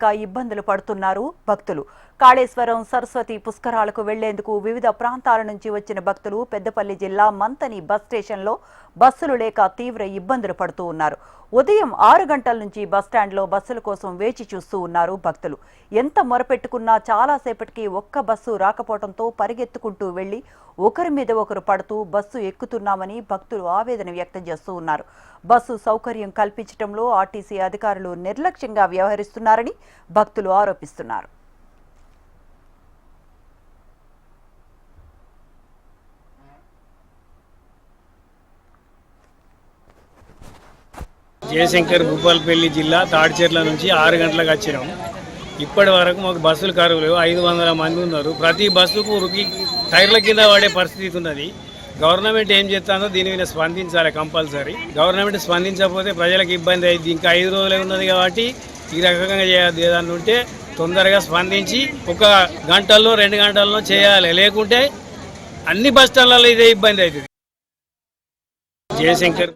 ఇబ్బందులు పడుతున్నారు భక్తులు. కాళేశ్వరం సరస్వతి పుష్కరాలకు వెళ్లేందుకు వివిధ ప్రాంతాల నుంచి వచ్చిన భక్తులు పెద్దపల్లి జిల్లా మంతని బస్ స్టేషన్లో బస్సులు లేక తీవ్ర ఇబ్బందులు పడుతూ ఉన్నారు. ఉదయం 6 గంటల నుంచి బస్టాండ్లో బస్సుల కోసం వేచి చూస్తూ ఉన్నారు భక్తులు. ఎంత మొరపెట్టుకున్నా చాలాసేపటికి ఒక్క బస్సు రాకపోవడంతో పరిగెత్తుకుంటూ వెళ్లి ఒకరి మీద ఒకరు పడుతూ బస్సు ఎక్కుతున్నామని భక్తులు ఆవేదన వ్యక్తం చేస్తూ ఉన్నారు. బస్సు సౌకర్యం కల్పించడంలో ఆర్టీసీ అధికారులు నిర్లక్ష్యంగా వ్యవహరిస్తున్నారని భక్తులు ఆరోపిస్తున్నారు. జయశంకర్ భూపాలపల్లి జిల్లా తాడిచెర్ల నుంచి 6 గంటలకు వచ్చినాం. ఇప్పటి వరకు మాకు బస్సులు కరువు లేవు. 500 మంది ఉన్నారు. ప్రతి బస్సుకు ఉరికి టైర్ల కింద పడే పరిస్థితి ఉన్నది. గవర్నమెంట్ ఏం చేస్తుందో దీని మీద స్పందించాలి కంపల్సరీ. గవర్నమెంట్ స్పందించకపోతే ప్రజలకు ఇబ్బంది అయింది. ఇంకా 5 రోజులే ఉన్నది కాబట్టి ఈ రకంగా చేయద్దు. ఏదన్నా ఉంటే తొందరగా స్పందించి 1 గంటల్లో 2 గంటల్లో చేయాలి. లేకుంటే అన్ని బస్ స్టాండ్లలో ఇదే ఇబ్బంది అవుతుంది. జయశంకర్.